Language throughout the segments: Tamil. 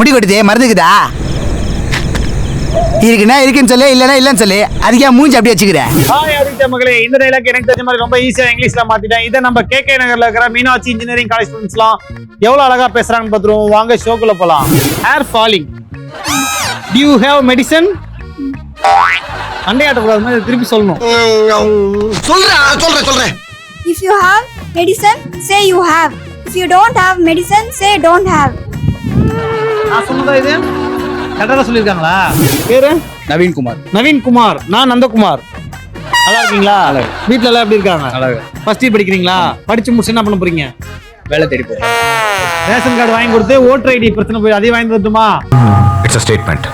முடி கொட்டுதே மருந்துக்குதா? இருக்குன்னா இருக்குன்னு சொல்லு, இல்லைன்னா இல்லைன்னு சொல்லு. அதுக்கே மூஞ்சி அப்படியே வச்சுக்கிறேன். ஹாய் ஆதித்யா மகளே, இந்த டைலாக் எனக்கு தெரிஞ்ச மாதிரி ரொம்ப ஈஸியா இங்கிலீஷ்ல மாத்திட்டேன். இதை நம்ம கேகே நகர்ல இருக்கிற மீனாட்சி இன்ஜினியரிங் காலேஜ் ஸ்டூடெண்ட்ஸ்லாம் எவ்வளவு அழகா பேசுறாங்கன்னு பார்த்துருவோம். வாங்க ஷோக்குள்ள போலாம். Hair falling. Do you have medicine? அண்டையாட்ட கூடாது, திருப்பி சொல்லணும். சொல்றேன். If you have medicine, say you have. If you don't have medicine, say don't have. நான் சொன்னதா இது? கரெக்டா சொல்லிருக்காங்களா? பேரு நவீன்குமார். நவீன்குமார். நான் நந்தகுமார். நல்லா இருக்கீங்களா? வீட்ல எல்லாம் எப்படி இருக்காங்க? ஃபர்ஸ்ட் இயர் படிக்கிறீங்களா? படிச்சு முடிச்சு என்ன பண்ண போறீங்க? வேலை தேடி போறேன். ரேஷன் கார்டு வாங்கி கொடுத்து ஓட்டர் ஐடி பிரச்சனை போய் அதையும் வாங்கி தரட்டுமா? It's a statement.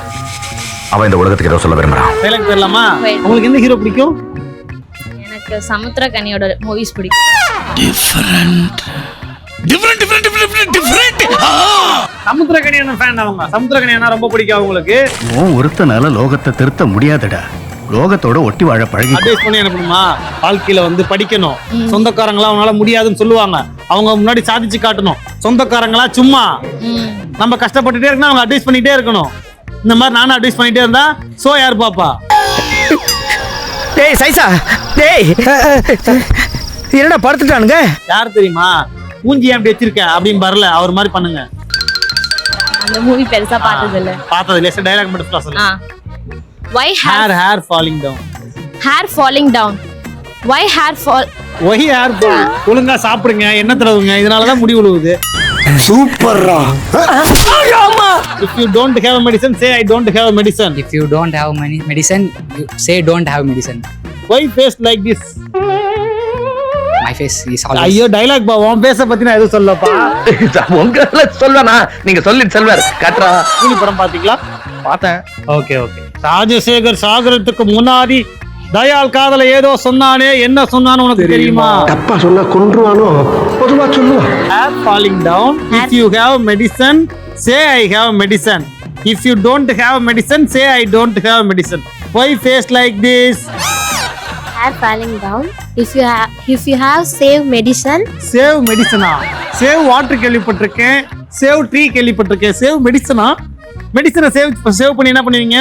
அவன் இந்த உலகத்துக்கு ஏதோ சொல்ல விரும்புறான். டைலாக் தெரியலாமா? உங்களுக்கு எந்த ஹீரோ பிடிக்கும்? எனக்கு சமுத்திரக்கனியோட மூவிஸ் பிடிக்கும். சமுத்திரக்கனியான ஃபேன் அவங்க. சமுத்திரக்கனியான ரொம்ப பிடிக்கும் அவங்களுக்கு. ஒருத்தனால லோகத்தை திருத்த முடியாதுடா. லோகத்தோட ஒட்டி வாழ பழகி அட்வைஸ் பண்ணி என்ன பண்ணுமா? வாழ்க்கையில வந்து படிக்கணும். சொந்தக்காரங்களா அவனால முடியாதுன்னு சொல்லுவாங்க. அவங்க முன்னாடி சாதிச்சு காட்டணும். சொந்தக்காரங்களா சும்மா நம்ம கஷ்டப்பட்டுட்டே இருக்கணும், அவங்க அட்வைஸ் பண்ணிட்டே இருக்கணும். இந்த மாதிரி நானும் அட்வைஸ் பண்ணிட்டே இருந்தா சோ யார் பாப்பா? டேய் சைசா, டேய் என்னடா படுத்துட்டானுங்க? யார் தெரியுமா? மூஞ்சி ஏன் அப்படி வச்சிருக்க அப்படின்னு வரல, அவர் மாதிரி பண்ணுங்க. அந்த மூவி பெருசா பார்த்தது இல்ல. பார்த்தது இல்ல. டைலாக் மட்டும் சொல்லுங்க. Why hair falling down? hair falling down? Why hair fall? Why hair fall? ஒழுங்கா சாப்பிடுங்க, என்ன தடவுங்க, இதனாலதான் முடி விழுவுது. சூப்பர்ரா. If you don't have medicine, say I don't have medicine. If you don't have medicine, you say don't have medicine. Why face like this? My face is always. ஐயோ டைலாக் பா, உன் பேச பத்தி நான் எதுவும் சொல்லப்பா. உங்கள சொல்வனா? நீங்க சொல்லிட்டு செல்வார் காட்றா. கூலி படம் பாத்தீங்களா? பார்த்தேன். ஓகே. ராஜசேகர் சாகரத்துக்கு முன்னாடி தயால் காதல ஏதோ சொன்னானே, என்ன சொன்னான்னு உனக்கு தெரியுமா? தப்பா சொன்னா கொன்றுவானோ? பொதுவா சொல்லுவான். Hair falling down. If you have medicine, say I have medicine. If you don't have medicine, say I don't have medicine. Why face like this? Hair falling down. If you have save medicine. Save medicine. Save water கேள்விப்பட்டிருக்கேன். Save tree கேள்விப்பட்டிருக்கேன். Save medicine. மெடிசனை சேவ் பண்ணி என்ன பண்ணுவீங்க?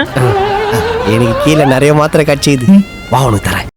எனக்கு கீழே நிறைய மாத்திரை கட்சி இது. வா உனக்கு தரேன்.